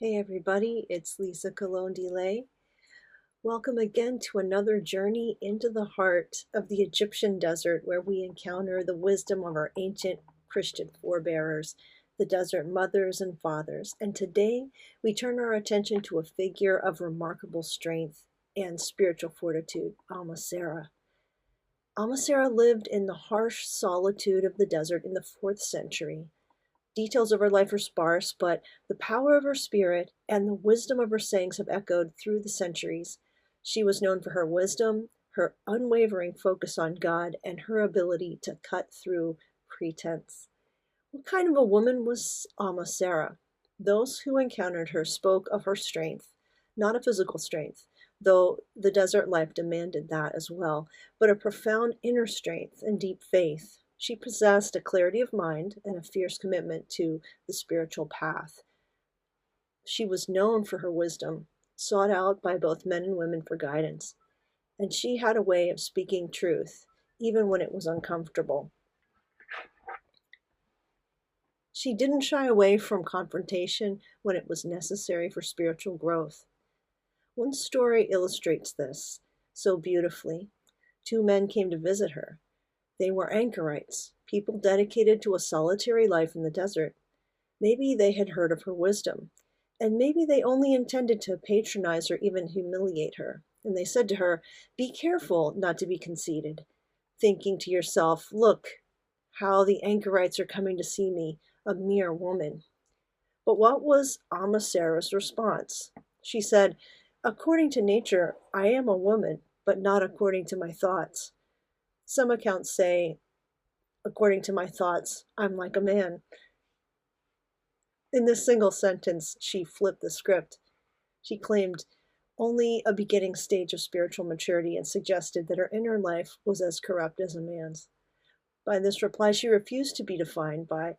Hey everybody, it's Lisa Colon Delay. Welcome again to another journey into the heart of the Egyptian desert where we encounter the wisdom of our ancient Christian forebearers, the desert mothers and fathers. And today we turn our attention to a figure of remarkable strength and spiritual fortitude, Amma Sarah. Amma Sarah lived in the harsh solitude of the desert in the 4th century. Details of her life are sparse, but the power of her spirit and the wisdom of her sayings have echoed through the centuries. She was known for her wisdom, her unwavering focus on God, and her ability to cut through pretense. What kind of a woman was Amma Sarah? Those who encountered her spoke of her strength, not a physical strength, though the desert life demanded that as well, but a profound inner strength and deep faith. She possessed a clarity of mind and a fierce commitment to the spiritual path. She was known for her wisdom, sought out by both men and women for guidance, and she had a way of speaking truth, even when it was uncomfortable. She didn't shy away from confrontation when it was necessary for spiritual growth. One story illustrates this so beautifully. Two men came to visit her. They were anchorites, people dedicated to a solitary life in the desert. Maybe they had heard of her wisdom, and maybe they only intended to patronize or even humiliate her. And they said to her, "Be careful not to be conceited," thinking to yourself, "Look how the anchorites are coming to see me, a mere woman." But what was Amma Sarah's response? She said, "According to nature, I am a woman, but not according to my thoughts." Some accounts say, "According to my thoughts, I'm like a man." In this single sentence, she flipped the script. She claimed only a beginning stage of spiritual maturity and suggested that her inner life was as corrupt as a man's. By this reply, she refused to be defined by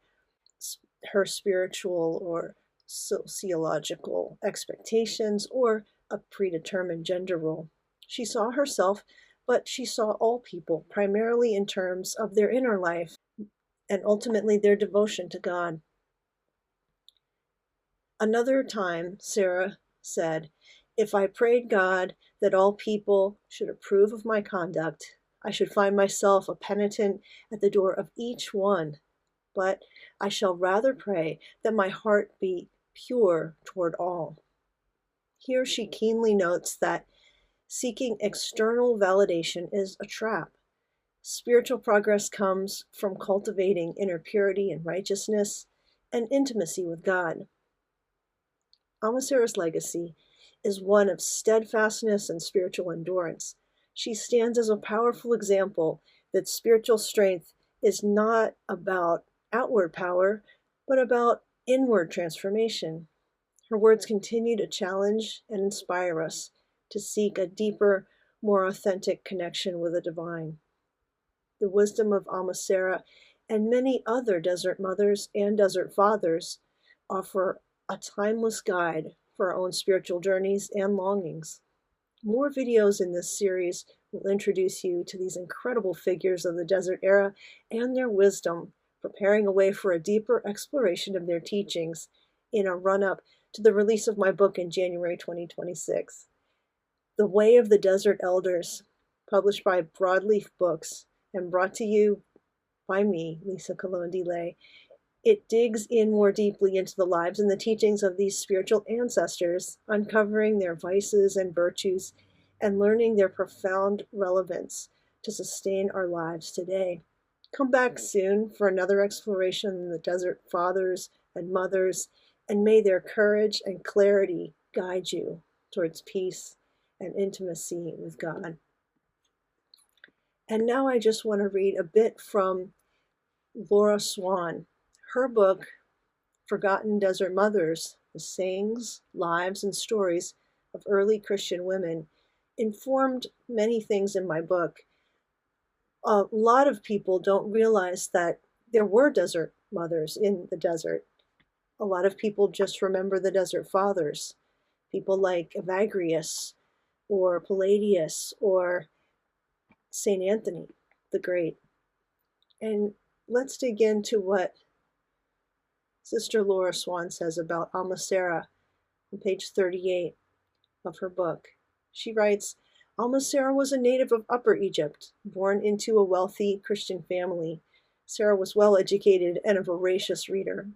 her spiritual or sociological expectations or a predetermined gender role. She saw herself, but she saw all people primarily in terms of their inner life and ultimately their devotion to God. Another time, Sarah said, "If I prayed God that all people should approve of my conduct, I should find myself a penitent at the door of each one. But I shall rather pray that my heart be pure toward all." Here she keenly notes that seeking external validation is a trap. Spiritual progress comes from cultivating inner purity and righteousness and intimacy with God. Amma Sarah's legacy is one of steadfastness and spiritual endurance. She stands as a powerful example that spiritual strength is not about outward power, but about inward transformation. Her words continue to challenge and inspire us to seek a deeper, more authentic connection with the divine. The wisdom of Amma Sarah and many other desert mothers and desert fathers offer a timeless guide for our own spiritual journeys and longings. More videos in this series will introduce you to these incredible figures of the desert era and their wisdom, preparing a way for a deeper exploration of their teachings in a run-up to the release of my book in January 2026. The Way of the Desert Elders, published by Broadleaf Books and brought to you by me, Lisa Colon Delay. It digs in more deeply into the lives and the teachings of these spiritual ancestors, uncovering their vices and virtues and learning their profound relevance to sustain our lives today. Come back soon for another exploration in the desert fathers and mothers, and may their courage and clarity guide you towards peace and intimacy with God. And now I just want to read a bit from Laura Swan. Her book, Forgotten Desert Mothers, The Sayings, Lives, and Stories of Early Christian Women, informed many things in my book. A lot of people don't realize that there were desert mothers in the desert. A lot of people just remember the desert fathers, people like Evagrius or Palladius or St. Anthony the Great. And let's dig into what Sister Laura Swan says about Amma Sarah. On page 38 of her book, she writes, Amma Sarah was a native of Upper Egypt, born into a wealthy Christian family. Sarah was well educated and a voracious reader.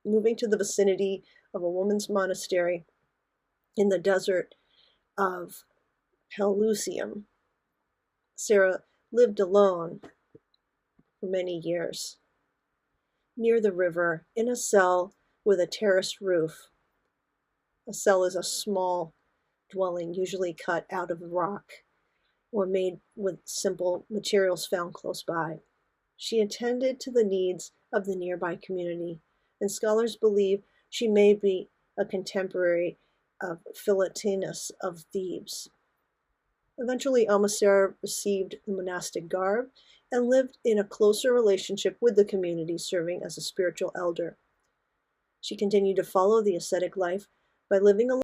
Moving to the vicinity of a woman's monastery in the desert of Pelusium, Sarah lived alone for many years, near the river, in a cell with a terraced roof. A cell is a small dwelling, usually cut out of rock or made with simple materials found close by. She attended to the needs of the nearby community, and scholars believe she may be a contemporary of Philotenus of Thebes. Eventually, Amma Sarah received the monastic garb and lived in a closer relationship with the community, serving as a spiritual elder. She continued to follow the ascetic life by living a